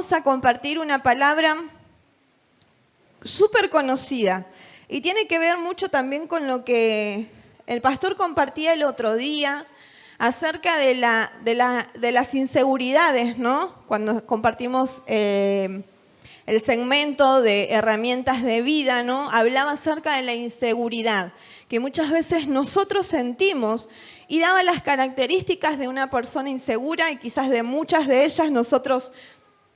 vamos a compartir una palabra súper conocida y tiene que ver mucho también con lo que el pastor compartía el otro día acerca de las inseguridades, ¿no? Cuando compartimos el segmento de herramientas de vida, ¿no? Hablaba acerca de la inseguridad que muchas veces nosotros sentimos y daba las características de una persona insegura y quizás de muchas de ellas nosotros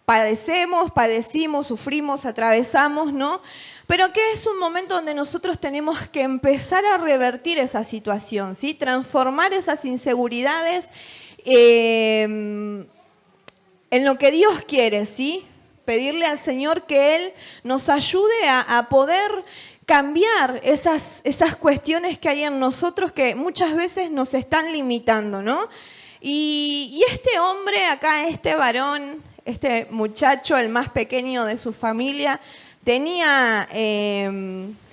padecimos, sufrimos, atravesamos, ¿no? Pero que es un momento donde nosotros tenemos que empezar a revertir esa situación, ¿sí? Transformar esas inseguridades en lo que Dios quiere, ¿sí? Pedirle al Señor que Él nos ayude a poder cambiar esas cuestiones que hay en nosotros que muchas veces nos están limitando, ¿no? Y este hombre acá, este varón, este muchacho, el más pequeño de su familia, tenía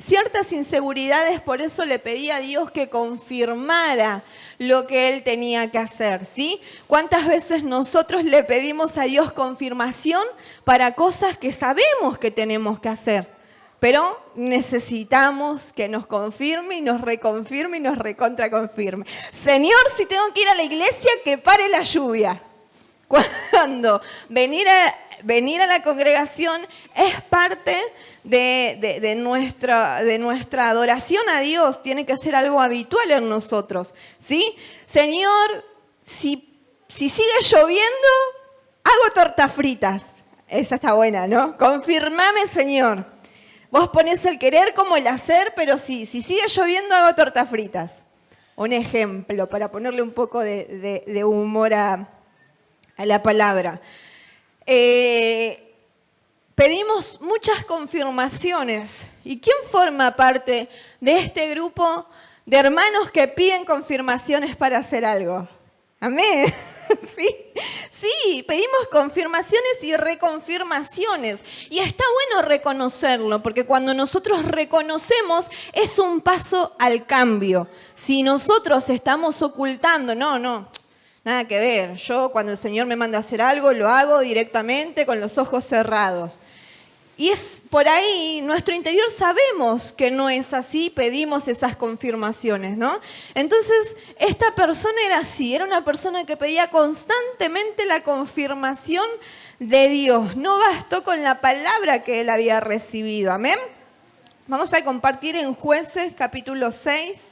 ciertas inseguridades, por eso le pedía a Dios que confirmara lo que él tenía que hacer, ¿sí? ¿Cuántas veces nosotros le pedimos a Dios confirmación para cosas que sabemos que tenemos que hacer? Pero necesitamos que nos confirme y nos reconfirme y nos recontraconfirme. Señor, si tengo que ir a la iglesia, que pare la lluvia. Cuando venir a la congregación es parte de nuestra adoración a Dios, tiene que ser algo habitual en nosotros, ¿sí? Señor, si sigue lloviendo, hago tortas fritas. Esa está buena, ¿no? Confirmame, Señor. Vos ponés el querer como el hacer, pero si sigue lloviendo, hago tortas fritas. Un ejemplo, para ponerle un poco de humor a la palabra. Pedimos muchas confirmaciones. ¿Y quién forma parte de este grupo de hermanos que piden confirmaciones para hacer algo? Amén. Sí, pedimos confirmaciones y reconfirmaciones. Y está bueno reconocerlo, porque cuando nosotros reconocemos es un paso al cambio. Si nosotros estamos ocultando, no. Nada que ver, yo cuando el Señor me manda a hacer algo, lo hago directamente con los ojos cerrados. Y es por ahí, nuestro interior sabemos que no es así, pedimos esas confirmaciones, ¿no? Entonces, esta persona era así, era una persona que pedía constantemente la confirmación de Dios. No bastó con la palabra que él había recibido, ¿amén? Vamos a compartir en Jueces capítulo 6.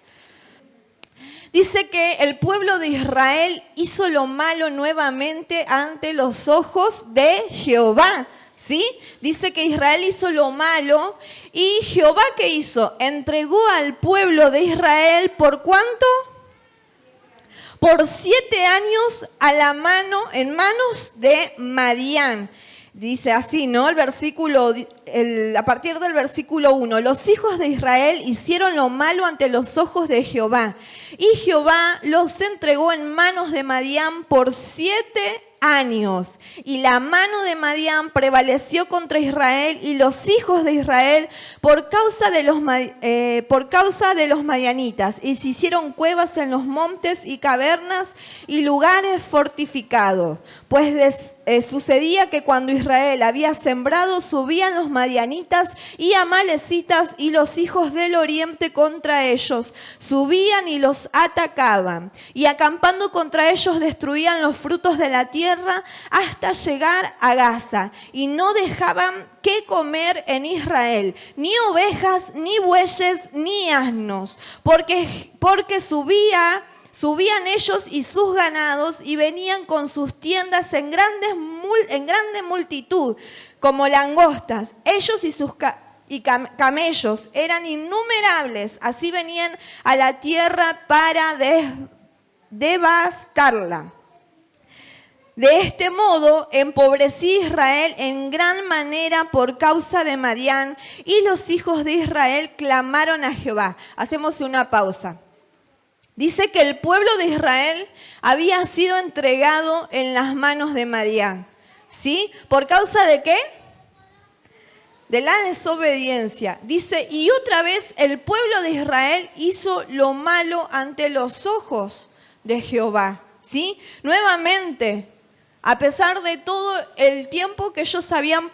Dice que el pueblo de Israel hizo lo malo nuevamente ante los ojos de Jehová, ¿sí? Dice que Israel hizo lo malo y Jehová, ¿qué hizo? Entregó al pueblo de Israel, ¿por cuánto? Por 7 años en manos de Madián. Dice así, ¿no? A partir del versículo 1, los hijos de Israel hicieron lo malo ante los ojos de Jehová, y Jehová los entregó en manos de Madián por 7 años, y la mano de Madián prevaleció contra Israel y los hijos de Israel por causa de los madianitas, y se hicieron cuevas en los montes y cavernas y lugares fortificados, pues sucedía que cuando Israel había sembrado, subían los madianitas y amalecitas y los hijos del oriente contra ellos, subían y los atacaban, y acampando contra ellos destruían los frutos de la tierra hasta llegar a Gaza, y no dejaban qué comer en Israel, ni ovejas, ni bueyes, ni asnos, porque subían ellos y sus ganados y venían con sus tiendas en grande multitud, como langostas. Ellos y sus camellos eran innumerables, así venían a la tierra para devastarla. De este modo empobrecí Israel en gran manera por causa de Madián, y los hijos de Israel clamaron a Jehová. Hacemos una pausa. Dice que el pueblo de Israel había sido entregado en las manos de Madián, ¿sí? ¿Por causa de qué? De la desobediencia. Dice, y otra vez el pueblo de Israel hizo lo malo ante los ojos de Jehová, ¿sí? Nuevamente, A pesar de todo el tiempo que ellos habían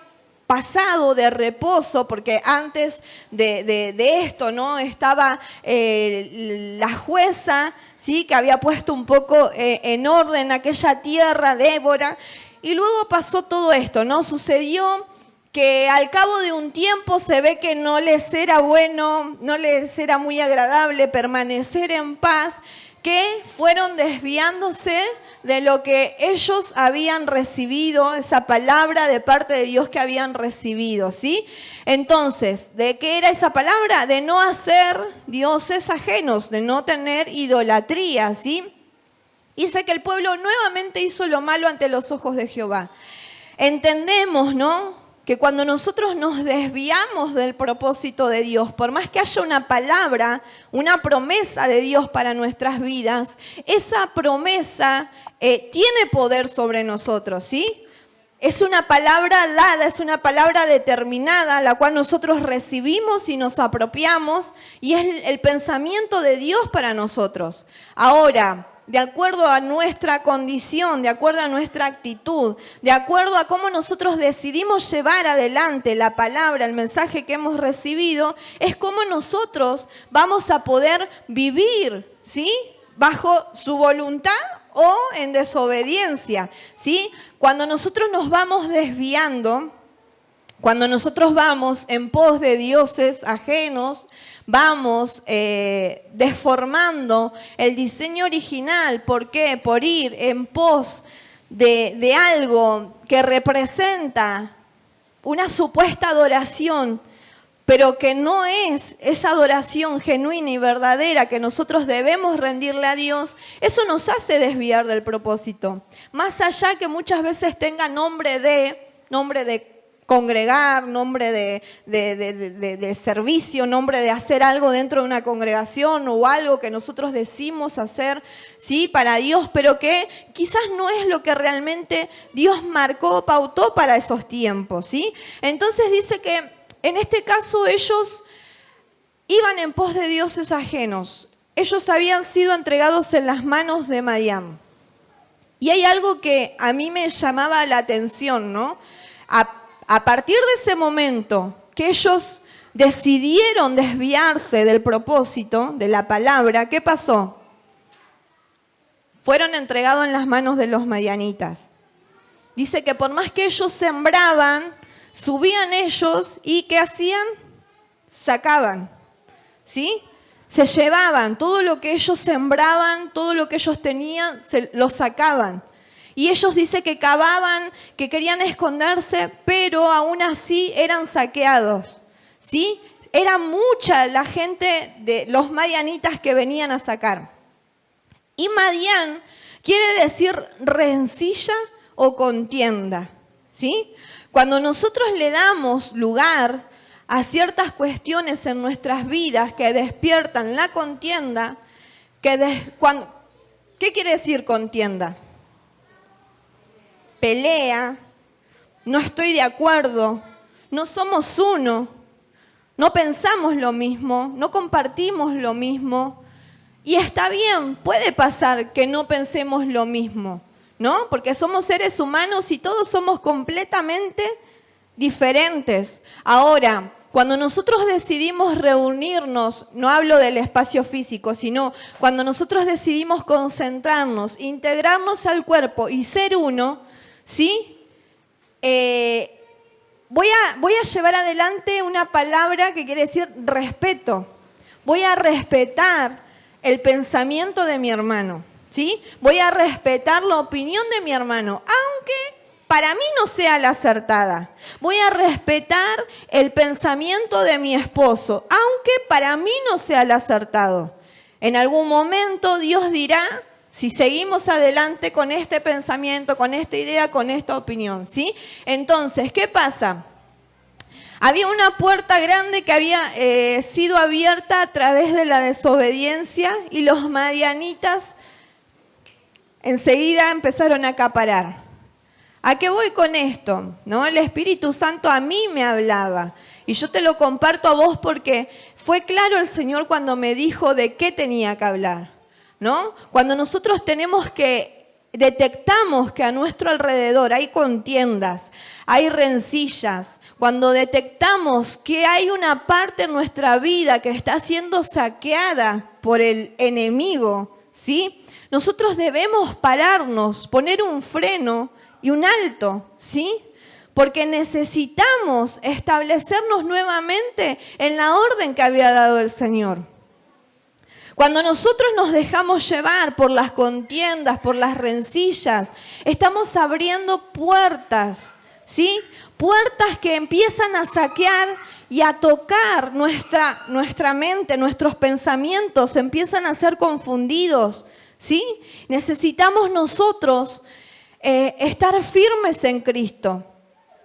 pasado de reposo, porque antes de esto, ¿no? Estaba la jueza, ¿sí? Que había puesto un poco en orden aquella tierra, Débora, y luego pasó todo esto, ¿no? Sucedió que al cabo de un tiempo se ve que no les era bueno, no les era muy agradable permanecer en paz, que fueron desviándose de lo que ellos habían recibido, esa palabra de parte de Dios que habían recibido, ¿sí? Entonces, ¿de qué era esa palabra? De no hacer dioses ajenos, de no tener idolatría, ¿sí? Dice que el pueblo nuevamente hizo lo malo ante los ojos de Jehová. Entendemos, ¿no?, que cuando nosotros nos desviamos del propósito de Dios, por más que haya una palabra, una promesa de Dios para nuestras vidas, esa promesa tiene poder sobre nosotros, ¿sí? Es una palabra dada, es una palabra determinada, la cual nosotros recibimos y nos apropiamos, y es el pensamiento de Dios para nosotros. Ahora, de acuerdo a nuestra condición, de acuerdo a nuestra actitud, de acuerdo a cómo nosotros decidimos llevar adelante la palabra, el mensaje que hemos recibido, es cómo nosotros vamos a poder vivir, ¿sí?, bajo su voluntad o en desobediencia, ¿sí? Cuando nosotros nos vamos desviando, cuando nosotros vamos en pos de dioses ajenos, vamos deformando el diseño original. ¿Por qué? Por ir en pos de algo que representa una supuesta adoración, pero que no es esa adoración genuina y verdadera que nosotros debemos rendirle a Dios. Eso nos hace desviar del propósito. Más allá que muchas veces tenga nombre de congregar, nombre de servicio, nombre de hacer algo dentro de una congregación o algo que nosotros decimos hacer, ¿sí?, para Dios, pero que quizás no es lo que realmente Dios marcó, pautó para esos tiempos, ¿sí? Entonces dice que en este caso ellos iban en pos de dioses ajenos. Ellos habían sido entregados en las manos de Madián. Y hay algo que a mí me llamaba la atención, ¿no? A partir de ese momento que ellos decidieron desviarse del propósito, de la palabra, ¿qué pasó? Fueron entregados en las manos de los madianitas. Dice que por más que ellos sembraban, subían ellos y ¿qué hacían? Sacaban, ¿sí? Se llevaban todo lo que ellos sembraban, todo lo que ellos tenían, lo sacaban. Y ellos dice que cavaban, que querían esconderse, pero aún así eran saqueados, ¿sí? Era mucha la gente de los madianitas que venían a sacar. Y Madián quiere decir rencilla o contienda, ¿sí? Cuando nosotros le damos lugar a ciertas cuestiones en nuestras vidas que despiertan la contienda, ¿qué quiere decir contienda? Pelea, no estoy de acuerdo, no somos uno, no pensamos lo mismo, no compartimos lo mismo. Y está bien, puede pasar que no pensemos lo mismo, ¿no? Porque somos seres humanos y todos somos completamente diferentes. Ahora, cuando nosotros decidimos reunirnos, no hablo del espacio físico, sino cuando nosotros decidimos concentrarnos, integrarnos al cuerpo y ser uno, ¿sí? Voy a llevar adelante una palabra que quiere decir respeto. Voy a respetar el pensamiento de mi hermano, ¿sí? Voy a respetar la opinión de mi hermano, aunque para mí no sea la acertada. Voy a respetar el pensamiento de mi esposo, aunque para mí no sea el acertado. En algún momento Dios dirá si seguimos adelante con este pensamiento, con esta idea, con esta opinión, ¿sí? Entonces, ¿qué pasa? Había una puerta grande que había sido abierta a través de la desobediencia y los madianitas enseguida empezaron a acaparar. ¿A qué voy con esto? ¿No? El Espíritu Santo a mí me hablaba y yo te lo comparto a vos porque fue claro el Señor cuando me dijo de qué tenía que hablar, ¿no? Cuando nosotros tenemos que detectamos que a nuestro alrededor hay contiendas, hay rencillas, cuando detectamos que hay una parte en nuestra vida que está siendo saqueada por el enemigo, ¿sí? Nosotros debemos pararnos, poner un freno y un alto, ¿sí? Porque necesitamos establecernos nuevamente en la orden que había dado el Señor. Cuando nosotros nos dejamos llevar por las contiendas, por las rencillas, estamos abriendo puertas, ¿sí? Puertas que empiezan a saquear y a tocar nuestra mente, nuestros pensamientos, empiezan a ser confundidos, ¿sí? Necesitamos nosotros estar firmes en Cristo,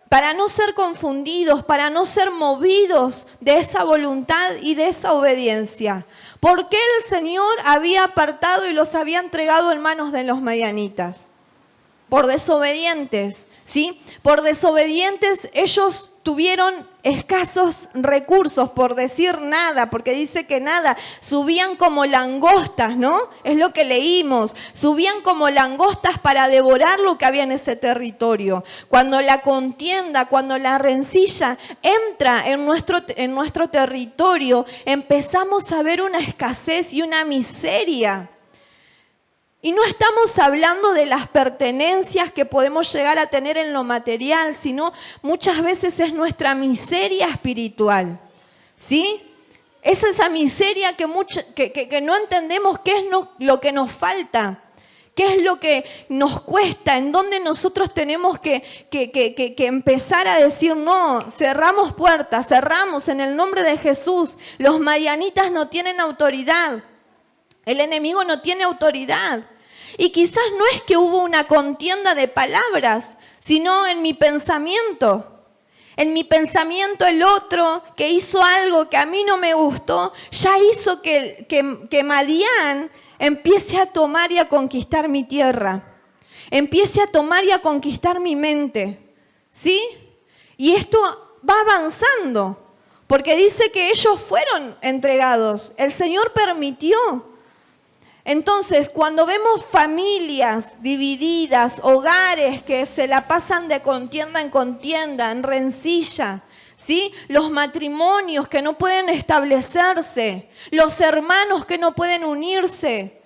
para no ser confundidos, para no ser movidos de esa voluntad y de esa obediencia. ¿Por qué el Señor había apartado y los había entregado en manos de los madianitas? Por desobedientes, ¿sí? Por desobedientes ellos tuvieron escasos recursos, por decir nada, porque dice que nada, subían como langostas, ¿no? Es lo que leímos, subían como langostas para devorar lo que había en ese territorio. Cuando la contienda, cuando la rencilla entra en nuestro territorio, empezamos a ver una escasez y una miseria. Y no estamos hablando de las pertenencias que podemos llegar a tener en lo material, sino muchas veces es nuestra miseria espiritual, ¿sí? Es esa miseria que no entendemos qué es lo que nos falta, qué es lo que nos cuesta, en dónde nosotros tenemos que empezar a decir, no, cerramos puertas, cerramos en el nombre de Jesús. Los madianitas no tienen autoridad. El enemigo no tiene autoridad. Y quizás no es que hubo una contienda de palabras, sino en mi pensamiento. En mi pensamiento el otro que hizo algo que a mí no me gustó, ya hizo que Madián empiece a tomar y a conquistar mi tierra. Empiece a tomar y a conquistar mi mente. ¿Sí? Y esto va avanzando, porque dice que ellos fueron entregados. El Señor permitió. Entonces, cuando vemos familias divididas, hogares que se la pasan de contienda en rencilla, ¿sí? Los matrimonios que no pueden establecerse, los hermanos que no pueden unirse,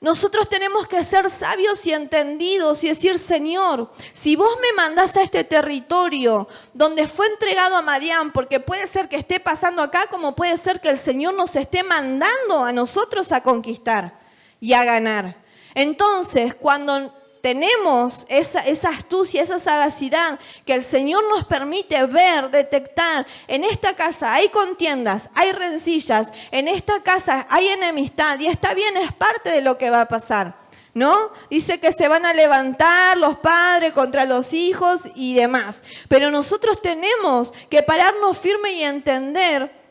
nosotros tenemos que ser sabios y entendidos y decir, Señor, si vos me mandás a este territorio donde fue entregado a Madián, porque puede ser que esté pasando acá, como puede ser que el Señor nos esté mandando a nosotros a conquistar y a ganar. Entonces, cuando tenemos esa astucia, esa sagacidad que el Señor nos permite ver, detectar, en esta casa hay contiendas, hay rencillas, en esta casa hay enemistad y está bien, es parte de lo que va a pasar, ¿no? Dice que se van a levantar los padres contra los hijos y demás, pero nosotros tenemos que pararnos firme y entender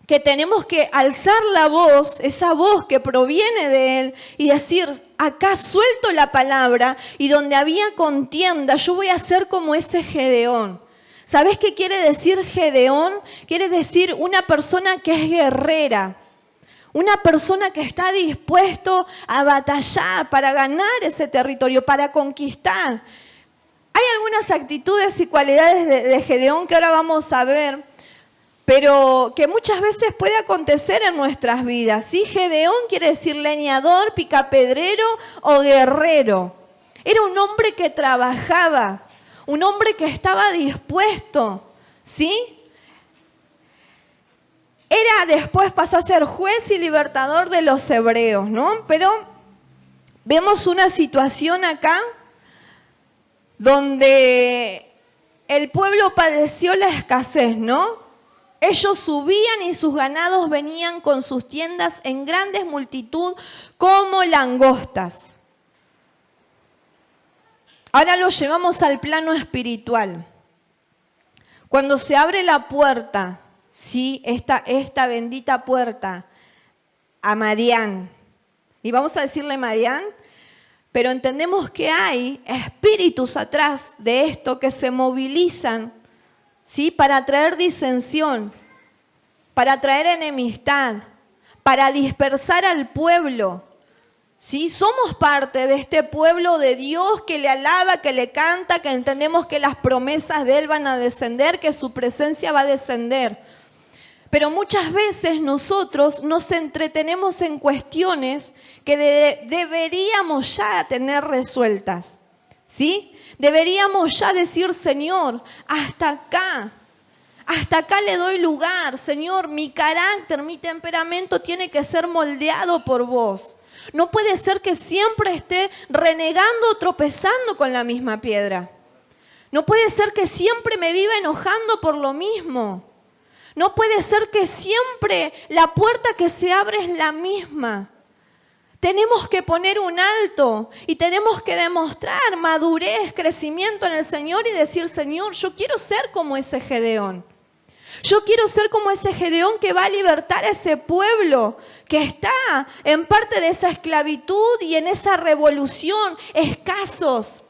que tenemos que alzar la voz, esa voz que proviene de Él, y decir, acá suelto la palabra, y donde había contienda, yo voy a ser como ese Gedeón. ¿Sabés qué quiere decir Gedeón? Quiere decir una persona que es guerrera, una persona que está dispuesto a batallar para ganar ese territorio, para conquistar. Hay algunas actitudes y cualidades de Gedeón que ahora vamos a ver, pero que muchas veces puede acontecer en nuestras vidas. ¿Sí? Gedeón quiere decir leñador, picapedrero o guerrero. Era un hombre que trabajaba, un hombre que estaba dispuesto, ¿sí? Después pasó a ser juez y libertador de los hebreos, ¿no? Pero vemos una situación acá donde el pueblo padeció la escasez, ¿no? Ellos subían y sus ganados venían con sus tiendas en grandes multitud como langostas. Ahora lo llevamos al plano espiritual. Cuando se abre la puerta, ¿sí? esta bendita puerta a Madián, y vamos a decirle Madián, pero entendemos que hay espíritus atrás de esto que se movilizan, ¿sí? Para traer disensión, para traer enemistad, para dispersar al pueblo, ¿Sí? Somos parte de este pueblo de Dios que le alaba, que le canta, que entendemos que las promesas de Él van a descender, que su presencia va a descender. Pero muchas veces nosotros nos entretenemos en cuestiones que deberíamos ya tener resueltas. ¿Sí? Deberíamos ya decir, Señor, hasta acá le doy lugar. Señor, mi carácter, mi temperamento tiene que ser moldeado por vos. No puede ser que siempre esté renegando o tropezando con la misma piedra. No puede ser que siempre me viva enojando por lo mismo. No puede ser que siempre la puerta que se abre es la misma. Tenemos que poner un alto y tenemos que demostrar madurez, crecimiento en el Señor y decir, Señor, yo quiero ser como ese Gedeón. Yo quiero ser como ese Gedeón que va a libertar a ese pueblo que está en parte de esa esclavitud y en esa revolución, escasos,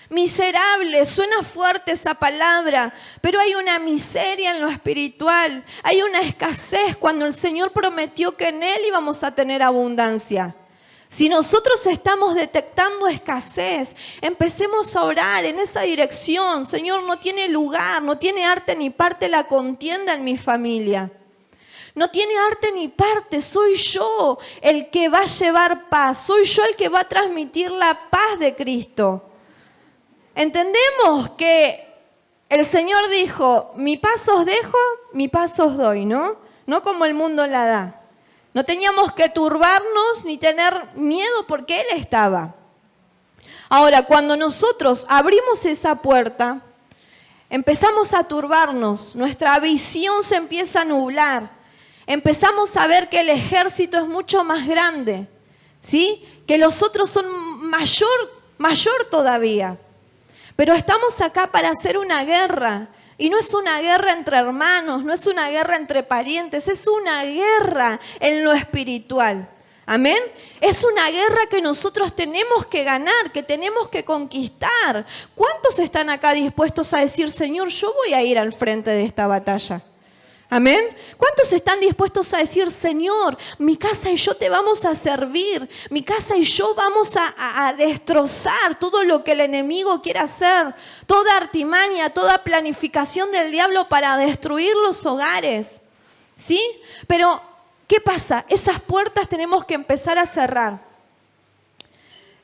miserables. Suena fuerte esa palabra, pero hay una miseria en lo espiritual, hay una escasez cuando el Señor prometió que en Él íbamos a tener abundancia. Si nosotros estamos detectando escasez, empecemos a orar en esa dirección. Señor, no tiene lugar, no tiene arte ni parte la contienda en mi familia. No tiene arte ni parte, soy yo el que va a llevar paz, soy yo el que va a transmitir la paz de Cristo. Entendemos que el Señor dijo, mi paz os dejo, mi paz os doy, ¿no? No como el mundo la da. No teníamos que turbarnos ni tener miedo porque Él estaba. Ahora, cuando nosotros abrimos esa puerta, empezamos a turbarnos, nuestra visión se empieza a nublar, empezamos a ver que el ejército es mucho más grande, ¿sí? Que los otros son mayor todavía. Pero estamos acá para hacer una guerra. Y no es una guerra entre hermanos, no es una guerra entre parientes, es una guerra en lo espiritual. Amén. Es una guerra que nosotros tenemos que ganar, que tenemos que conquistar. ¿Cuántos están acá dispuestos a decir, Señor, yo voy a ir al frente de esta batalla? Amén. ¿Cuántos están dispuestos a decir, Señor, mi casa y yo te vamos a servir, mi casa y yo vamos a destrozar todo lo que el enemigo quiere hacer, toda artimaña, toda planificación del diablo para destruir los hogares? ¿Sí? Pero, ¿qué pasa? Esas puertas tenemos que empezar a cerrar.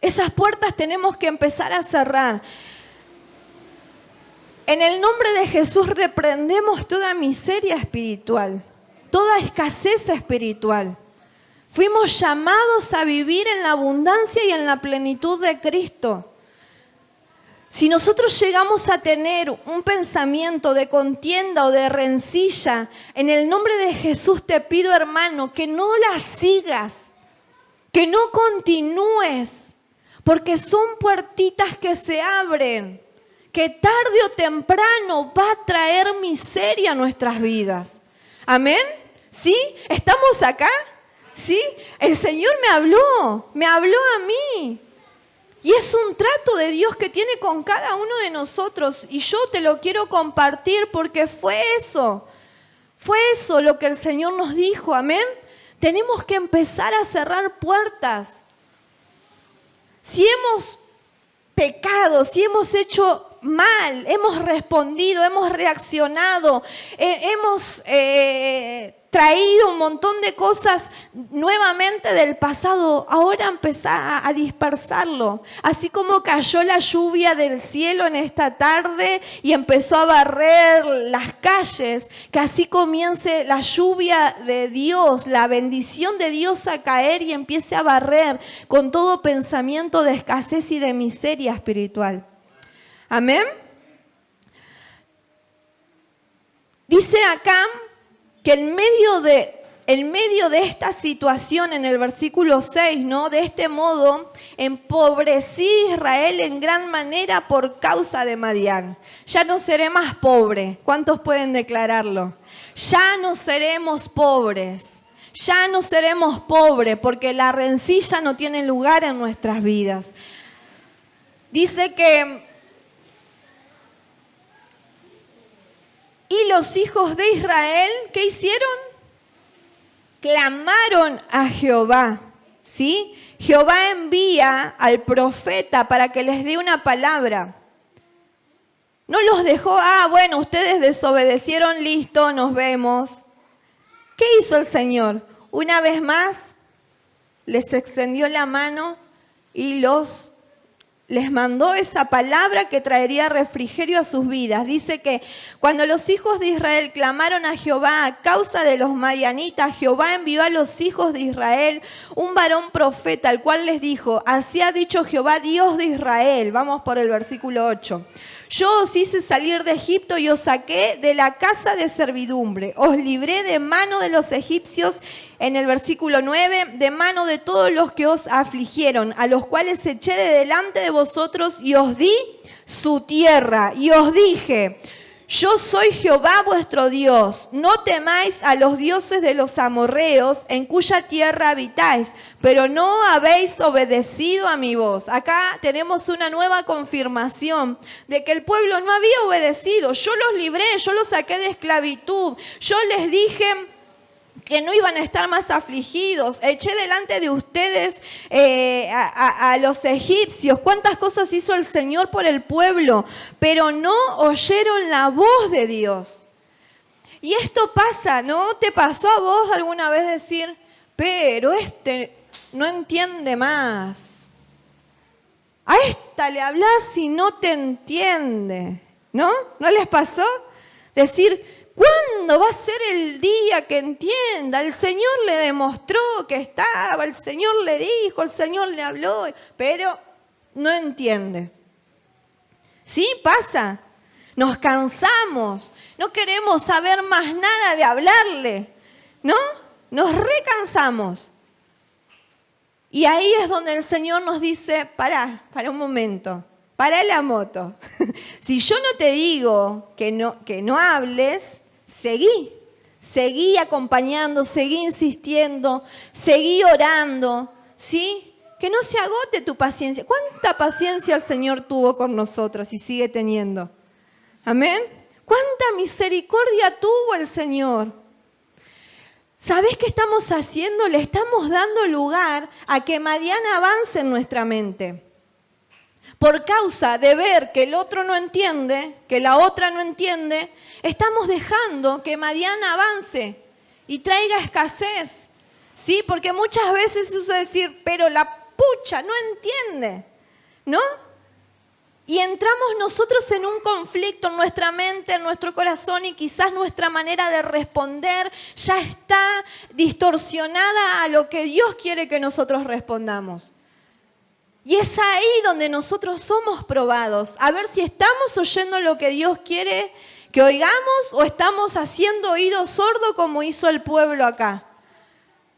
Esas puertas tenemos que empezar a cerrar. En el nombre de Jesús reprendemos toda miseria espiritual, toda escasez espiritual. Fuimos llamados a vivir en la abundancia y en la plenitud de Cristo. Si nosotros llegamos a tener un pensamiento de contienda o de rencilla, en el nombre de Jesús te pido, hermano, que no la sigas, que no continúes, porque son puertitas que se abren, que tarde o temprano va a traer miseria a nuestras vidas. ¿Amén? ¿Sí? ¿Estamos acá? ¿Sí? El Señor me habló a mí. Y es un trato de Dios que tiene con cada uno de nosotros. Y yo te lo quiero compartir porque fue eso lo que el Señor nos dijo. ¿Amén? Tenemos que empezar a cerrar puertas. Si hemos pecado, si hemos hecho mal, hemos respondido, hemos reaccionado, hemos traído un montón de cosas nuevamente del pasado, ahora empezar a dispersarlo. Así como cayó la lluvia del cielo en esta tarde y empezó a barrer las calles, que así comience la lluvia de Dios, la bendición de Dios a caer y empiece a barrer con todo pensamiento de escasez y de miseria espiritual. Amén. Dice acá que en medio de esta situación, en el versículo 6, ¿no? De este modo, empobrecí a Israel en gran manera por causa de Madián. Ya no seré más pobre. ¿Cuántos pueden declararlo? Ya no seremos pobres. Ya no seremos pobres porque la rencilla no tiene lugar en nuestras vidas. Dice que y los hijos de Israel, ¿qué hicieron? Clamaron a Jehová, ¿sí? Jehová envía al profeta para que les dé una palabra. No los dejó, bueno, ustedes desobedecieron, listo, nos vemos. ¿Qué hizo el Señor? Una vez más, les extendió la mano y les mandó esa palabra que traería refrigerio a sus vidas. Dice que cuando los hijos de Israel clamaron a Jehová a causa de los madianitas, Jehová envió a los hijos de Israel un varón profeta, el cual les dijo, así ha dicho Jehová, Dios de Israel. Vamos por el versículo 8. Yo os hice salir de Egipto y os saqué de la casa de servidumbre. Os libré de mano de los egipcios, en el versículo 9, de mano de todos los que os afligieron, a los cuales eché de delante de vosotros y os di su tierra. Y os dije, yo soy Jehová vuestro Dios, no temáis a los dioses de los amorreos en cuya tierra habitáis, pero no habéis obedecido a mi voz. Acá tenemos una nueva confirmación de que el pueblo no había obedecido. Yo los libré, yo los saqué de esclavitud, yo les dije que no iban a estar más afligidos. Eché delante de ustedes a los egipcios. ¿Cuántas cosas hizo el Señor por el pueblo? Pero no oyeron la voz de Dios. Y esto pasa, ¿no? ¿Te pasó a vos alguna vez decir, pero este no entiende más? A esta le hablas y no te entiende, ¿no? ¿No les pasó? Decir, ¿cuándo va a ser el día que entienda? El Señor le demostró que estaba, el Señor le dijo, el Señor le habló, pero no entiende. ¿Sí? Pasa. Nos cansamos, no queremos saber más nada de hablarle, ¿no? Nos recansamos. Y ahí es donde el Señor nos dice, para un momento. Para la moto. Si yo no te digo que no hables, seguí acompañando, seguí insistiendo, seguí orando, ¿sí? Que no se agote tu paciencia. ¿Cuánta paciencia el Señor tuvo con nosotros y sigue teniendo? Amén. ¿Cuánta misericordia tuvo el Señor? ¿Sabés qué estamos haciendo? Le estamos dando lugar a que Madián avance en nuestra mente. Por causa de ver que el otro no entiende, que la otra no entiende, estamos dejando que Madián avance y traiga escasez. ¿Sí? Porque muchas veces se usa decir, pero la pucha no entiende, ¿no? Y entramos nosotros en un conflicto en nuestra mente, en nuestro corazón, y quizás nuestra manera de responder ya está distorsionada a lo que Dios quiere que nosotros respondamos. Y es ahí donde nosotros somos probados, a ver si estamos oyendo lo que Dios quiere que oigamos o estamos haciendo oído sordo como hizo el pueblo acá,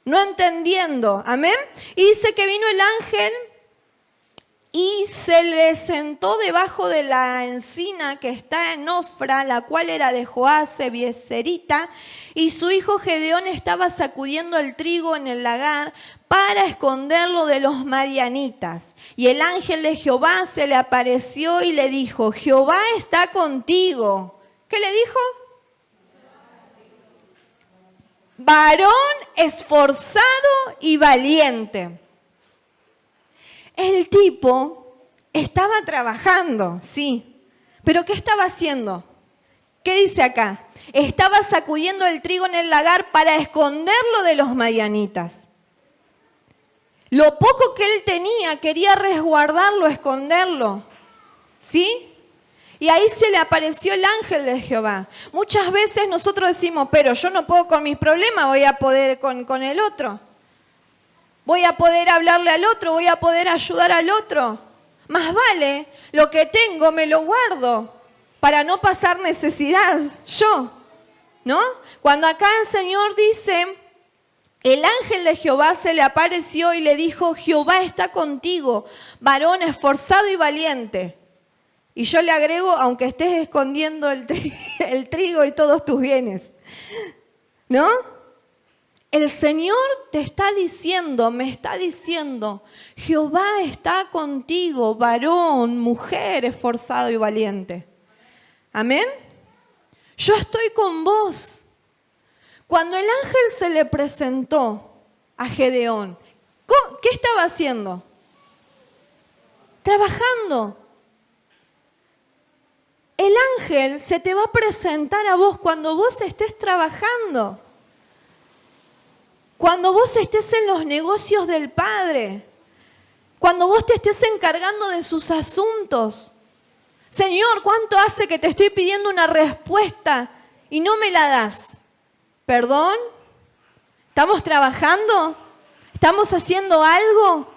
no entendiendo, amén. Y dice que vino el ángel y se le sentó debajo de la encina que está en Ofra, la cual era de Joás Bieserita, y su hijo Gedeón estaba sacudiendo el trigo en el lagar para esconderlo de los madianitas. Y el ángel de Jehová se le apareció y le dijo, Jehová está contigo. ¿Qué le dijo? Varón esforzado y valiente. El tipo estaba trabajando, sí, pero ¿qué estaba haciendo? ¿Qué dice acá? Estaba sacudiendo el trigo en el lagar para esconderlo de los madianitas. Lo poco que él tenía, quería resguardarlo, esconderlo, ¿sí? Y ahí se le apareció el ángel de Jehová. Muchas veces nosotros decimos, pero yo no puedo con mis problemas, voy a poder con el otro. Voy a poder hablarle al otro, voy a poder ayudar al otro. Más vale, lo que tengo me lo guardo para no pasar necesidad yo, ¿no? Cuando acá el Señor dice, el ángel de Jehová se le apareció y le dijo, Jehová está contigo, varón esforzado y valiente. Y yo le agrego, aunque estés escondiendo el trigo y todos tus bienes, ¿no? El Señor te está diciendo, me está diciendo, Jehová está contigo, varón, mujer, esforzado y valiente. ¿Amén? Yo estoy con vos. Cuando el ángel se le presentó a Gedeón, ¿qué estaba haciendo? Trabajando. El ángel se te va a presentar a vos cuando vos estés trabajando. Cuando vos estés en los negocios del Padre. Cuando vos te estés encargando de sus asuntos. Señor, ¿cuánto hace que te estoy pidiendo una respuesta y no me la das? ¿Perdón? ¿Estamos trabajando? ¿Estamos haciendo algo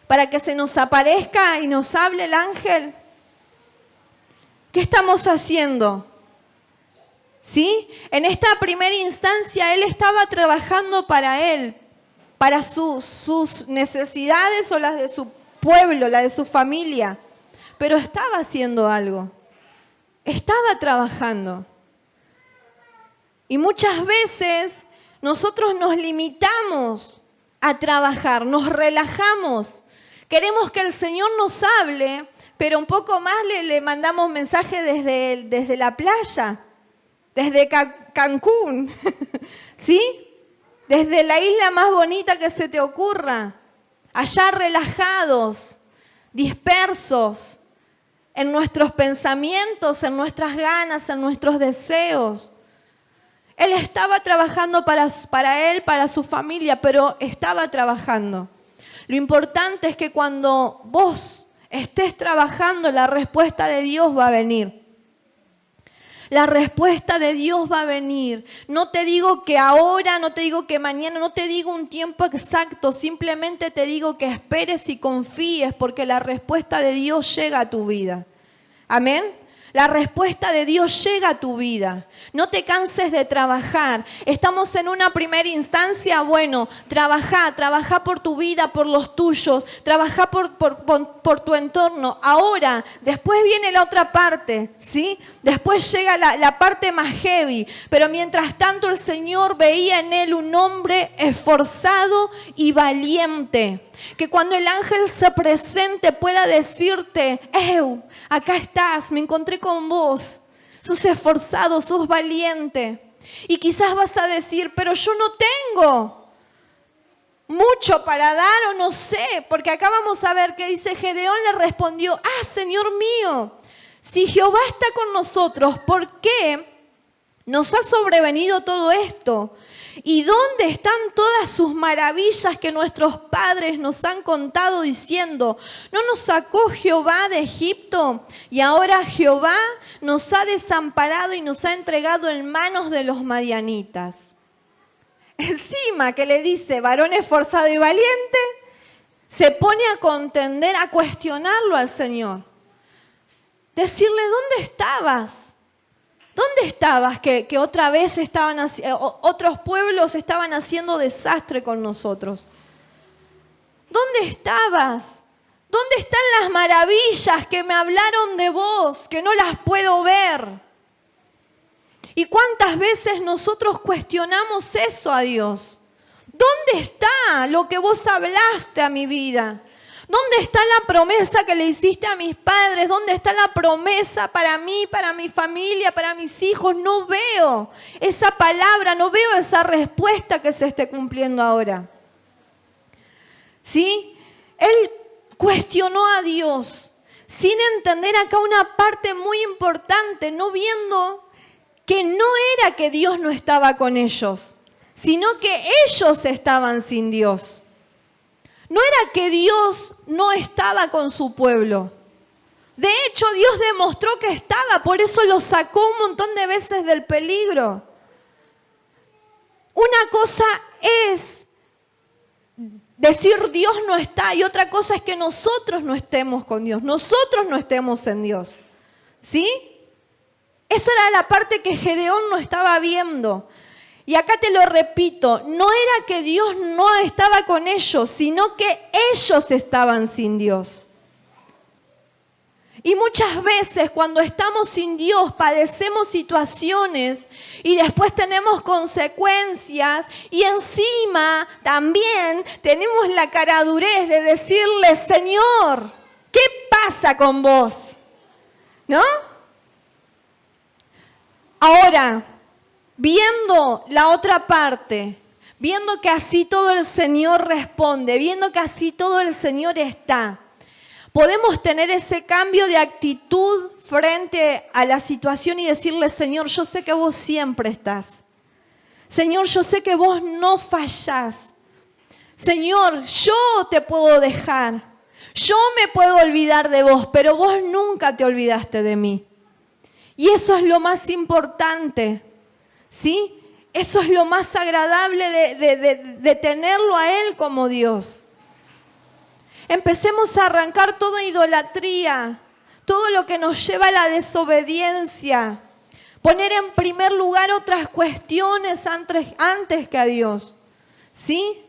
para que se nos aparezca y nos hable el ángel? ¿Qué estamos haciendo? ¿Sí? En esta primera instancia él estaba trabajando para él, para sus necesidades o las de su pueblo, las de su familia. Pero estaba haciendo algo. Estaba trabajando. Y muchas veces nosotros nos limitamos a trabajar, nos relajamos. Queremos que el Señor nos hable, pero un poco más le mandamos mensajes desde la playa, desde Cancún, ¿sí? Desde la isla más bonita que se te ocurra, allá relajados, dispersos en nuestros pensamientos, en nuestras ganas, en nuestros deseos. Él estaba trabajando para él, para su familia, pero estaba trabajando. Lo importante es que cuando vos estés trabajando, la respuesta de Dios va a venir. La respuesta de Dios va a venir. No te digo que ahora, no te digo que mañana, no te digo un tiempo exacto. Simplemente te digo que esperes y confíes porque la respuesta de Dios llega a tu vida. Amén. La respuesta de Dios llega a tu vida. No te canses de trabajar. Estamos en una primera instancia, bueno, trabaja por tu vida, por los tuyos, trabaja por tu entorno. Ahora, después viene la otra parte, ¿sí? Después llega la parte más heavy. Pero mientras tanto el Señor veía en él un hombre esforzado y valiente. Que cuando el ángel se presente pueda decirte, acá estás, me encontré con vos, sos esforzado, sos valiente. Y quizás vas a decir, pero yo no tengo mucho para dar o no sé, porque acá vamos a ver que dice, Gedeón le respondió, Señor mío, si Jehová está con nosotros, ¿por qué nos ha sobrevenido todo esto? ¿Y dónde están todas sus maravillas que nuestros padres nos han contado diciendo, no nos sacó Jehová de Egipto y ahora Jehová nos ha desamparado y nos ha entregado en manos de los madianitas? Encima que le dice varón esforzado y valiente, se pone a contender, a cuestionarlo al Señor. Decirle, ¿dónde estabas? ¿Dónde estabas que otra vez otros pueblos estaban haciendo desastre con nosotros? ¿Dónde estabas? ¿Dónde están las maravillas que me hablaron de vos, que no las puedo ver? ¿Y cuántas veces nosotros cuestionamos eso a Dios? ¿Dónde está lo que vos hablaste a mi vida? ¿Dónde está la promesa que le hiciste a mis padres? ¿Dónde está la promesa para mí, para mi familia, para mis hijos? No veo esa palabra, no veo esa respuesta que se esté cumpliendo ahora. ¿Sí? Él cuestionó a Dios sin entender acá una parte muy importante, no viendo que no era que Dios no estaba con ellos, sino que ellos estaban sin Dios. No era que Dios no estaba con su pueblo. De hecho, Dios demostró que estaba, por eso lo sacó un montón de veces del peligro. Una cosa es decir Dios no está y otra cosa es que nosotros no estemos con Dios, nosotros no estemos en Dios. ¿Sí? Esa era la parte que Gedeón no estaba viendo. Y acá te lo repito, no era que Dios no estaba con ellos, sino que ellos estaban sin Dios. Y muchas veces cuando estamos sin Dios padecemos situaciones y después tenemos consecuencias y encima también tenemos la caradurez de decirle, Señor, ¿qué pasa con vos? ¿No? Ahora, viendo la otra parte, viendo que así todo el Señor responde, viendo que así todo el Señor está, podemos tener ese cambio de actitud frente a la situación y decirle, Señor, yo sé que vos siempre estás. Señor, yo sé que vos no fallás. Señor, yo te puedo dejar. Yo me puedo olvidar de vos, pero vos nunca te olvidaste de mí. Y eso es lo más importante, ¿sí? Eso es lo más agradable de tenerlo a Él como Dios. Empecemos a arrancar toda idolatría, todo lo que nos lleva a la desobediencia. Poner en primer lugar otras cuestiones antes que a Dios, ¿sí?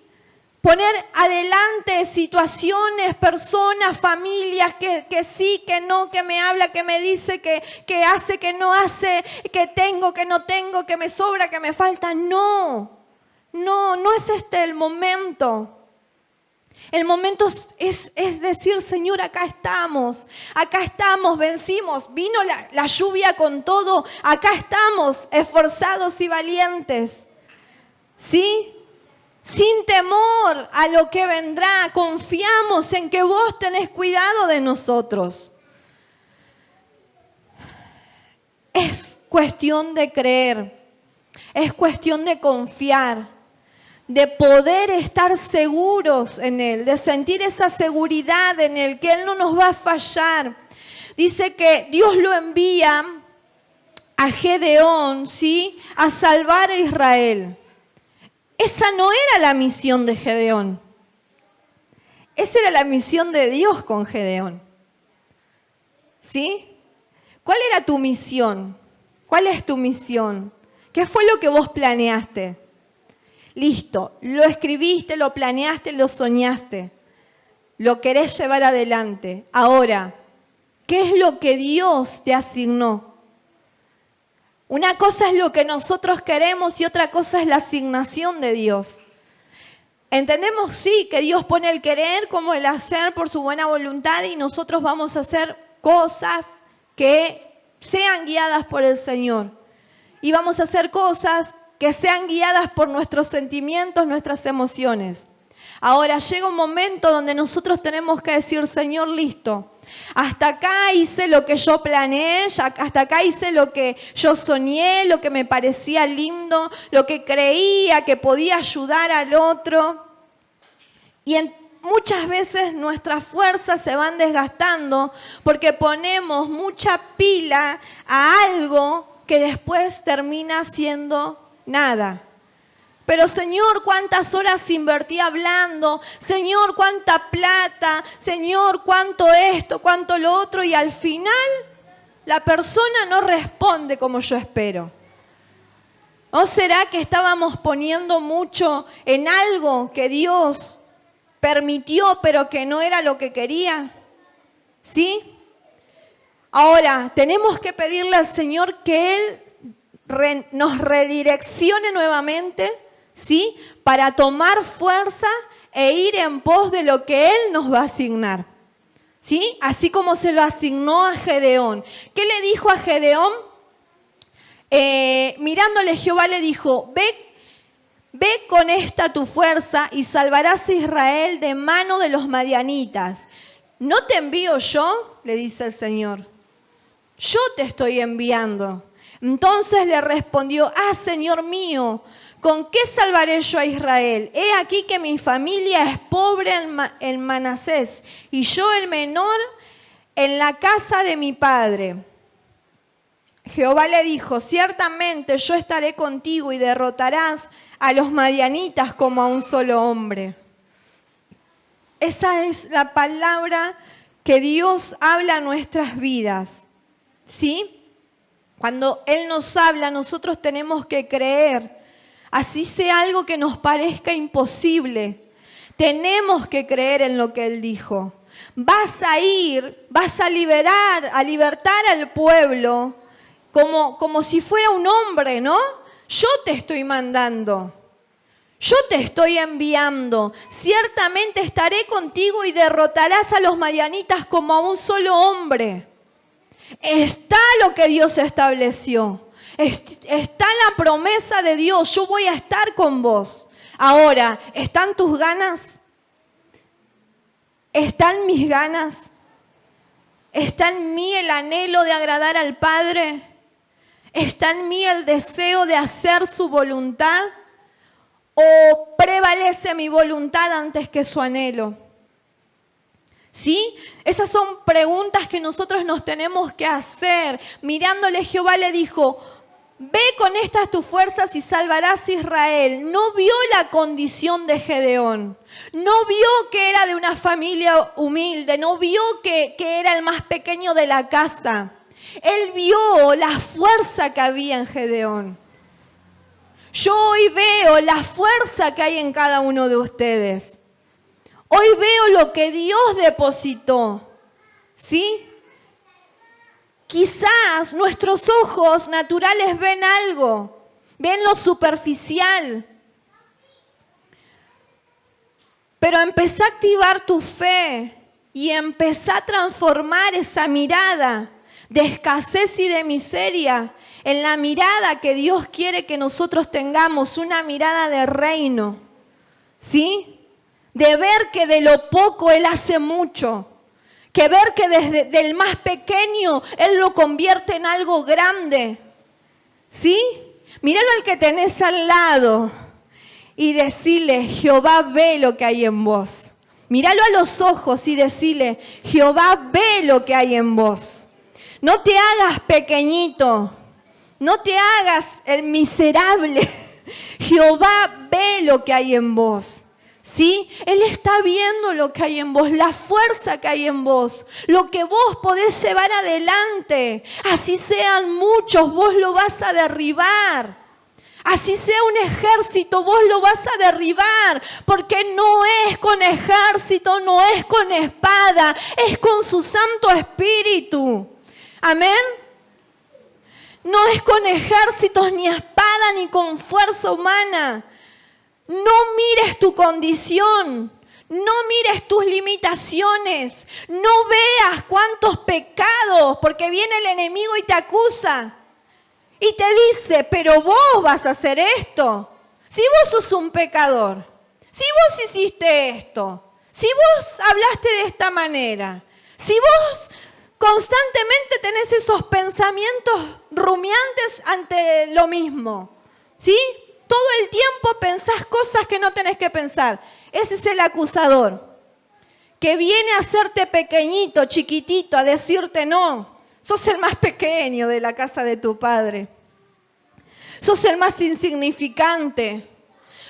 Poner adelante situaciones, personas, familias que sí, que no, que me habla, que me dice, que hace, que no hace, que tengo, que no tengo, que me sobra, que me falta. No es este el momento. El momento es decir, Señor, acá estamos, vencimos, vino la lluvia con todo, acá estamos, esforzados y valientes, ¿sí? Sin temor a lo que vendrá, confiamos en que vos tenés cuidado de nosotros. Es cuestión de creer, es cuestión de confiar, de poder estar seguros en Él, de sentir esa seguridad en Él, que Él no nos va a fallar. Dice que Dios lo envía a Gedeón, ¿sí?, a salvar a Israel. Esa no era la misión de Gedeón. Esa era la misión de Dios con Gedeón. ¿Sí? ¿Cuál era tu misión? ¿Cuál es tu misión? ¿Qué fue lo que vos planeaste? Listo, lo escribiste, lo planeaste, lo soñaste. Lo querés llevar adelante. Ahora, ¿qué es lo que Dios te asignó? Una cosa es lo que nosotros queremos y otra cosa es la asignación de Dios. Entendemos, sí, que Dios pone el querer como el hacer por su buena voluntad y nosotros vamos a hacer cosas que sean guiadas por el Señor. Y vamos a hacer cosas que sean guiadas por nuestros sentimientos, nuestras emociones. Ahora llega un momento donde nosotros tenemos que decir, Señor, listo. Hasta acá hice lo que yo planeé, hasta acá hice lo que yo soñé, lo que me parecía lindo, lo que creía que podía ayudar al otro. Y muchas veces nuestras fuerzas se van desgastando porque ponemos mucha pila a algo que después termina siendo nada. Pero Señor, ¿cuántas horas invertí hablando? Señor, ¿cuánta plata? Señor, ¿cuánto esto? ¿Cuánto lo otro? Y al final la persona no responde como yo espero. ¿No será que estábamos poniendo mucho en algo que Dios permitió, pero que no era lo que quería? ¿Sí? Ahora, tenemos que pedirle al Señor que Él nos redireccione nuevamente, ¿sí?, para tomar fuerza e ir en pos de lo que Él nos va a asignar, ¿sí? Así como se lo asignó a Gedeón. ¿Qué le dijo a Gedeón? Mirándole Jehová le dijo, ve con esta tu fuerza y salvarás a Israel de mano de los madianitas. ¿No te envío yo?, le dice el Señor. Yo te estoy enviando. Entonces le respondió, Señor mío, ¿con qué salvaré yo a Israel? He aquí que mi familia es pobre en Manasés y yo el menor en la casa de mi padre. Jehová le dijo, ciertamente yo estaré contigo y derrotarás a los madianitas como a un solo hombre. Esa es la palabra que Dios habla a nuestras vidas, ¿sí? Cuando Él nos habla, nosotros tenemos que creer. Así sea algo que nos parezca imposible, tenemos que creer en lo que Él dijo. Vas a libertar al pueblo como si fuera un hombre, ¿no? Yo te estoy mandando, yo te estoy enviando. Ciertamente estaré contigo y derrotarás a los madianitas como a un solo hombre. Está lo que Dios estableció. Está la promesa de Dios, yo voy a estar con vos. Ahora, ¿están tus ganas? ¿Están mis ganas? ¿Está en mí el anhelo de agradar al Padre? ¿Está en mí el deseo de hacer su voluntad? ¿O prevalece mi voluntad antes que su anhelo? ¿Sí? Esas son preguntas que nosotros nos tenemos que hacer. Mirándole, Jehová le dijo, ve con estas tus fuerzas y salvarás a Israel. No vio la condición de Gedeón. No vio que era de una familia humilde. No vio que era el más pequeño de la casa. Él vio la fuerza que había en Gedeón. Yo hoy veo la fuerza que hay en cada uno de ustedes. Hoy veo lo que Dios depositó. ¿Sí? Quizás nuestros ojos naturales ven algo, ven lo superficial. Pero empezá a activar tu fe y empezá a transformar esa mirada de escasez y de miseria en la mirada que Dios quiere que nosotros tengamos, una mirada de reino. ¿Sí? De ver que de lo poco Él hace mucho. Que ver que desde el más pequeño Él lo convierte en algo grande. ¿Sí? Míralo al que tenés al lado y decirle, Jehová ve lo que hay en vos. Míralo a los ojos y decirle, Jehová ve lo que hay en vos. No te hagas pequeñito, no te hagas el miserable. Jehová ve lo que hay en vos. ¿Sí? Él está viendo lo que hay en vos, la fuerza que hay en vos, lo que vos podés llevar adelante. Así sean muchos, vos lo vas a derribar. Así sea un ejército, vos lo vas a derribar. Porque no es con ejército, no es con espada, es con su Santo Espíritu. Amén. No es con ejércitos, ni espada, ni con fuerza humana. No mires tu condición, no mires tus limitaciones, no veas cuántos pecados, porque viene el enemigo y te acusa y te dice, pero vos vas a hacer esto, si vos sos un pecador, si vos hiciste esto, si vos hablaste de esta manera, si vos constantemente tenés esos pensamientos rumiantes ante lo mismo, ¿sí? Todo el tiempo pensás cosas que no tenés que pensar. Ese es el acusador, que viene a hacerte pequeñito, chiquitito, a decirte no. Sos el más pequeño de la casa de tu padre. Sos el más insignificante.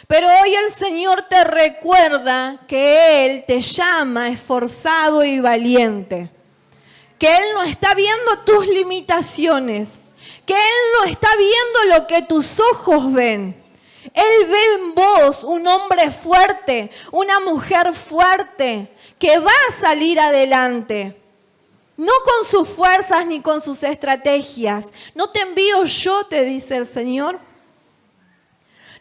Pero hoy el Señor te recuerda que Él te llama esforzado y valiente. Que Él no está viendo tus limitaciones. Que Él no está viendo lo que tus ojos ven. Él ve en vos un hombre fuerte, una mujer fuerte, que va a salir adelante. No con sus fuerzas ni con sus estrategias. No te envío yo, te dice el Señor.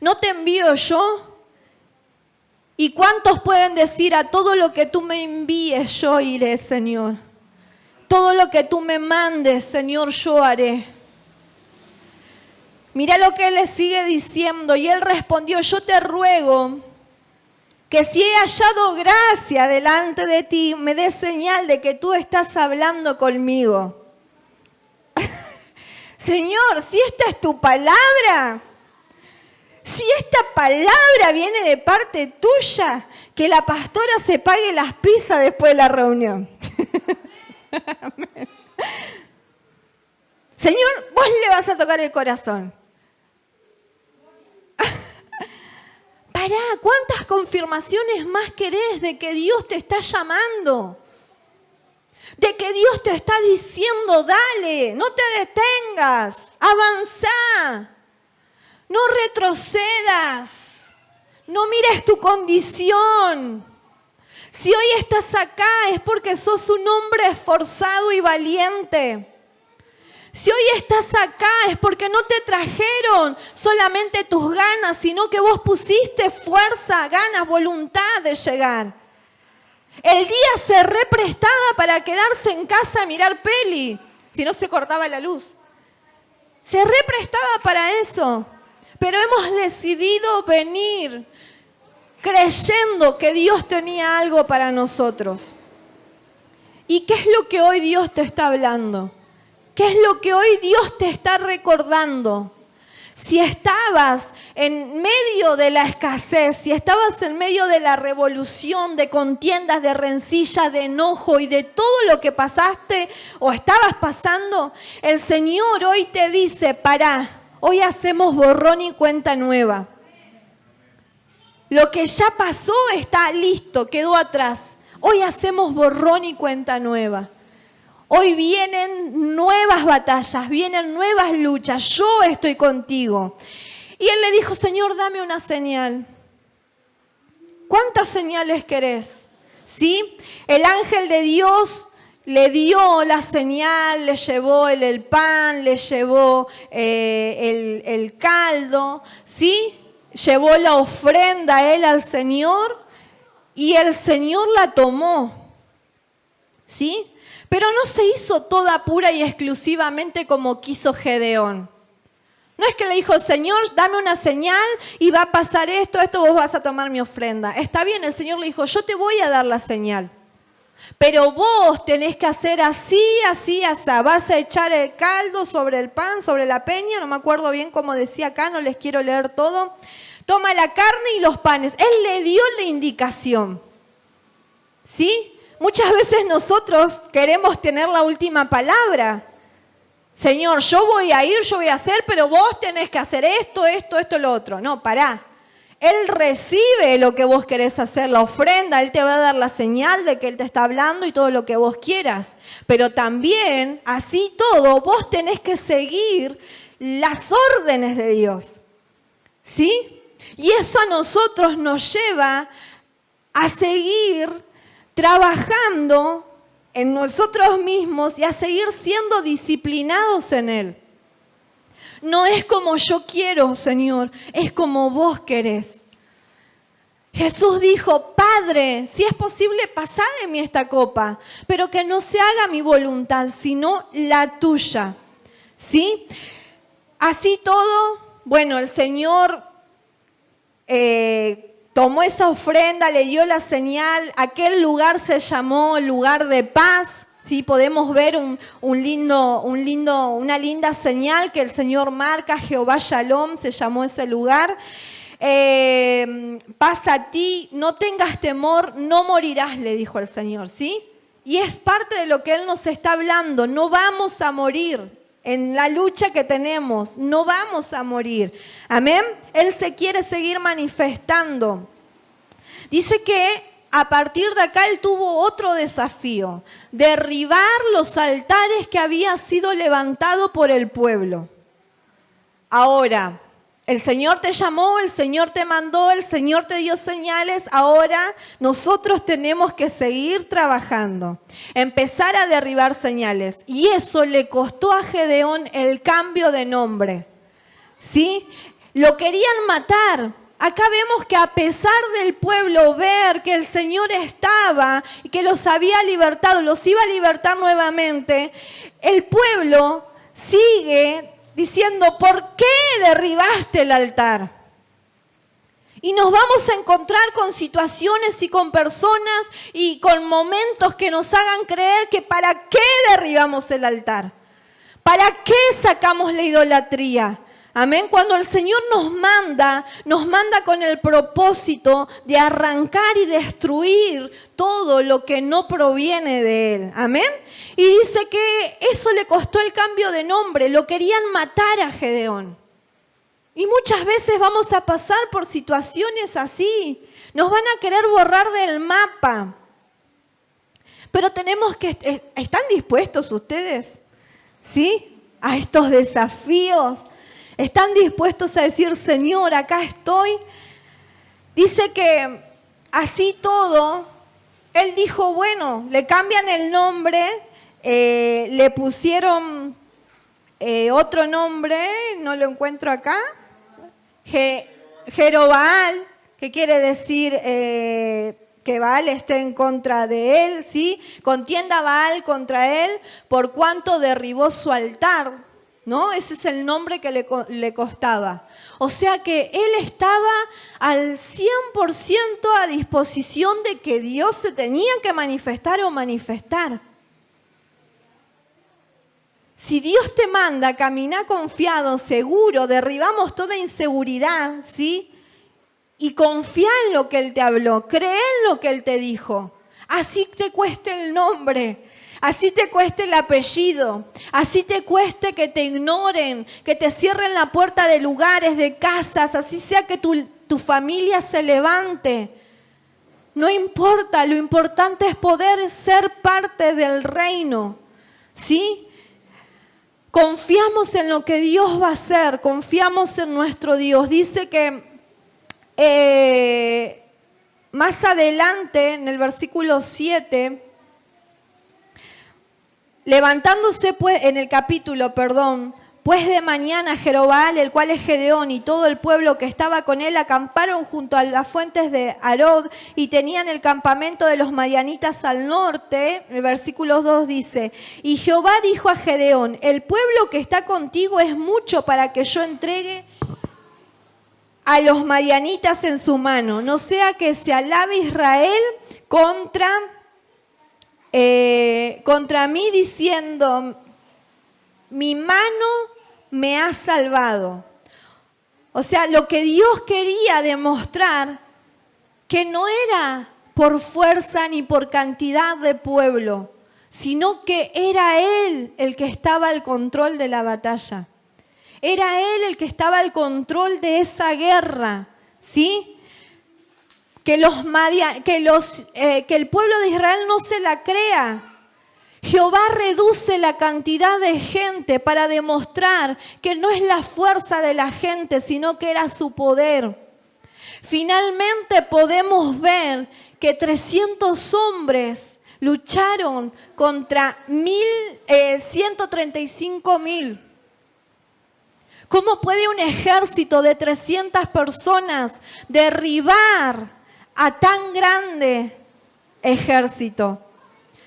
No te envío yo. ¿Y cuántos pueden decir a todo lo que tú me envíes yo iré, Señor? Todo lo que tú me mandes, Señor, yo haré. Mira lo que él le sigue diciendo. Y él respondió, yo te ruego que si he hallado gracia delante de ti, me des señal de que tú estás hablando conmigo. Señor, si esta es tu palabra, si esta palabra viene de parte tuya, que la pastora se pague las pizzas después de la reunión. Señor, vos le vas a tocar el corazón. Pará, ¿cuántas confirmaciones más querés de que Dios te está llamando? De que Dios te está diciendo, dale, no te detengas, avanzá, no retrocedas, no mires tu condición. Si hoy estás acá es porque sos un hombre esforzado y valiente. Si hoy estás acá es porque no te trajeron solamente tus ganas, sino que vos pusiste fuerza, ganas, voluntad de llegar. El día se represtaba para quedarse en casa a mirar peli, si no se cortaba la luz. Se represtaba para eso, pero hemos decidido venir creyendo que Dios tenía algo para nosotros. ¿Y qué es lo que hoy Dios te está hablando? ¿Qué es lo que hoy Dios te está recordando? Si estabas en medio de la escasez, si estabas en medio de la revolución, de contiendas, de rencilla, de enojo y de todo lo que pasaste o estabas pasando, el Señor hoy te dice, pará, hoy hacemos borrón y cuenta nueva. Lo que ya pasó está listo, quedó atrás. Hoy hacemos borrón y cuenta nueva. Hoy vienen nuevas batallas, vienen nuevas luchas. Yo estoy contigo. Y él le dijo, Señor, dame una señal. ¿Cuántas señales querés? ¿Sí? El ángel de Dios le dio la señal, le llevó el pan, le llevó el caldo, ¿sí? Llevó la ofrenda a él al Señor y el Señor la tomó, ¿sí? Pero no se hizo toda pura y exclusivamente como quiso Gedeón. No es que le dijo, Señor, dame una señal y va a pasar esto, vos vas a tomar mi ofrenda. Está bien, el Señor le dijo, yo te voy a dar la señal. Pero vos tenés que hacer así, así, así. Vas a echar el caldo sobre el pan, sobre la peña. No me acuerdo bien cómo decía acá, no les quiero leer todo. Toma la carne y los panes. Él le dio la indicación. ¿Sí? Muchas veces nosotros queremos tener la última palabra. Señor, yo voy a ir, yo voy a hacer, pero vos tenés que hacer esto, lo otro. No, pará. Él recibe lo que vos querés hacer, la ofrenda, Él te va a dar la señal de que Él te está hablando y todo lo que vos quieras. Pero también, así todo, vos tenés que seguir las órdenes de Dios. ¿Sí? Y eso a nosotros nos lleva a seguir trabajando en nosotros mismos y a seguir siendo disciplinados en Él. No es como yo quiero, Señor, es como vos querés. Jesús dijo, Padre, si es posible, pasá de mí esta copa, pero que no se haga mi voluntad, sino la tuya. ¿Sí? Así todo, bueno, el Señor tomó esa ofrenda, le dio la señal, aquel lugar se llamó lugar de paz. Sí, podemos ver una linda señal que el Señor marca, Jehová Shalom se llamó ese lugar. Paz a ti, no tengas temor, no morirás, le dijo el Señor, ¿sí? Y es parte de lo que Él nos está hablando, no vamos a morir. En la lucha que tenemos, no vamos a morir. Amén. Él se quiere seguir manifestando. Dice que a partir de acá Él tuvo otro desafío, derribar los altares que había sido levantado por el pueblo. Ahora, el Señor te llamó, el Señor te mandó, el Señor te dio señales. Ahora nosotros tenemos que seguir trabajando, empezar a derribar señales. Y eso le costó a Gedeón el cambio de nombre. ¿Sí? Lo querían matar. Acá vemos que a pesar del pueblo ver que el Señor estaba y que los había libertado, los iba a libertar nuevamente, el pueblo sigue diciendo, ¿por qué derribaste el altar? Y nos vamos a encontrar con situaciones y con personas y con momentos que nos hagan creer que ¿para qué derribamos el altar? ¿Para qué sacamos la idolatría? Amén. Cuando el Señor nos manda con el propósito de arrancar y destruir todo lo que no proviene de Él. Amén. Y dice que eso le costó el cambio de nombre. Lo querían matar a Gedeón. Y muchas veces vamos a pasar por situaciones así. Nos van a querer borrar del mapa. Pero tenemos que... ¿Están dispuestos ustedes? ¿Sí? A estos desafíos. ¿Están dispuestos a decir, Señor, acá estoy? Dice que así todo, Él dijo, bueno, le cambian el nombre, le pusieron otro nombre, no lo encuentro acá, Jerobaal, que quiere decir que Baal esté en contra de él, ¿sí? Contienda Baal contra él por cuanto derribó su altar. ¿no? Ese es el nombre que le costaba. O sea que él estaba al 100% a disposición de que Dios se tenía que manifestar o manifestar. Si Dios te manda, camina confiado, seguro, derribamos toda inseguridad, ¿sí? Y confía en lo que Él te habló, cree en lo que Él te dijo. Así te cueste el nombre, así te cueste el apellido, así te cueste que te ignoren, que te cierren la puerta de lugares, de casas, así sea que tu familia se levante. No importa, lo importante es poder ser parte del reino, ¿sí? Confiamos en lo que Dios va a hacer, confiamos en nuestro Dios. Dice que más adelante, en el versículo 7, levantándose pues, en el capítulo, pues de mañana Jerobbaal, el cual es Gedeón, y todo el pueblo que estaba con él acamparon junto a las fuentes de Arod y tenían el campamento de los madianitas al norte. El versículo 2 dice, y Jehová dijo a Gedeón, el pueblo que está contigo es mucho para que yo entregue a los madianitas en su mano, no sea que se alabe Israel contra mí diciendo, mi mano me ha salvado. O sea, lo que Dios quería demostrar, que no era por fuerza ni por cantidad de pueblo, sino que era Él el que estaba al control de la batalla. Era Él el que estaba al control de esa guerra, ¿sí? Que el pueblo de Israel no se la crea. Jehová reduce la cantidad de gente para demostrar que no es la fuerza de la gente, sino que era su poder. Finalmente podemos ver que 300 hombres lucharon contra 135.000. ¿Cómo puede un ejército de 300 personas derribar a tan grande ejército?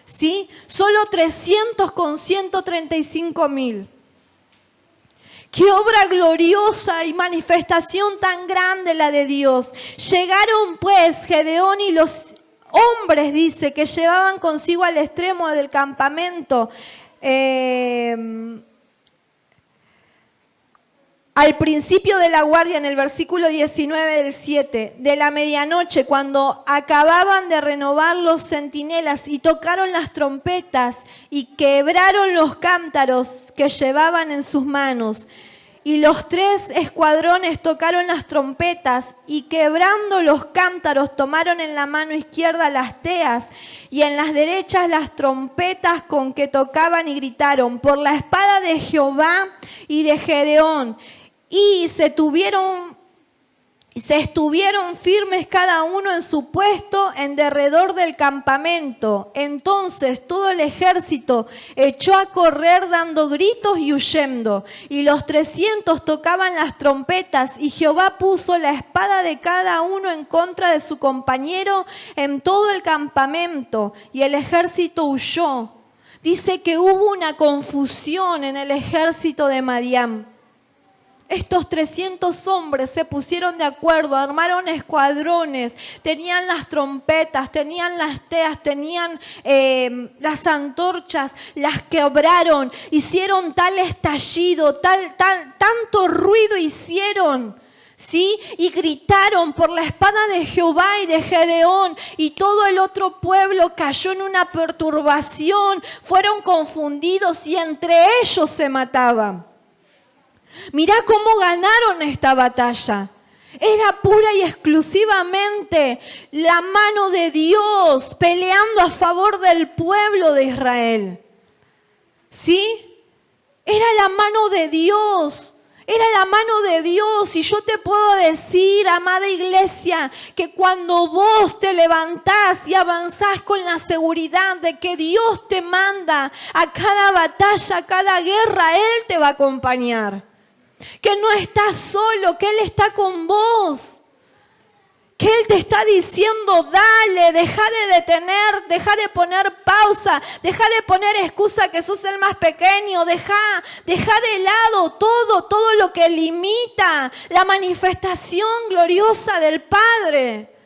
¿Sí? Solo 300 con 135.000. ¡Qué obra gloriosa y manifestación tan grande la de Dios! Llegaron pues Gedeón y los hombres, dice, que llevaban consigo al extremo del campamento, al principio de la guardia, en el versículo 19 del 7, de la medianoche, cuando acababan de renovar los centinelas y tocaron las trompetas y quebraron los cántaros que llevaban en sus manos. Y los 3 escuadrones tocaron las trompetas y quebrando los cántaros tomaron en la mano izquierda las teas y en las derechas las trompetas con que tocaban y gritaron por la espada de Jehová y de Gedeón. Y se estuvieron firmes cada uno en su puesto en derredor del campamento. Entonces todo el ejército echó a correr dando gritos y huyendo. Y los 300 tocaban las trompetas y Jehová puso la espada de cada uno en contra de su compañero en todo el campamento. Y el ejército huyó. Dice que hubo una confusión en el ejército de Madián. Estos 300 hombres se pusieron de acuerdo, armaron escuadrones, tenían las trompetas, tenían las teas, tenían las antorchas, las quebraron, hicieron tal estallido, tanto ruido hicieron, ¿sí? Y gritaron por la espada de Jehová y de Gedeón, y todo el otro pueblo cayó en una perturbación, fueron confundidos y entre ellos se mataban. Mirá cómo ganaron esta batalla. Era pura y exclusivamente la mano de Dios peleando a favor del pueblo de Israel. ¿Sí? Era la mano de Dios. Era la mano de Dios. Y yo te puedo decir, amada iglesia, que cuando vos te levantás y avanzás con la seguridad de que Dios te manda a cada batalla, a cada guerra, Él te va a acompañar. Que no estás solo, que Él está con vos. que Él te está diciendo, dale, deja de detener, deja de poner pausa, deja de poner excusa que sos el más pequeño, deja de lado todo lo que limita la manifestación gloriosa del Padre.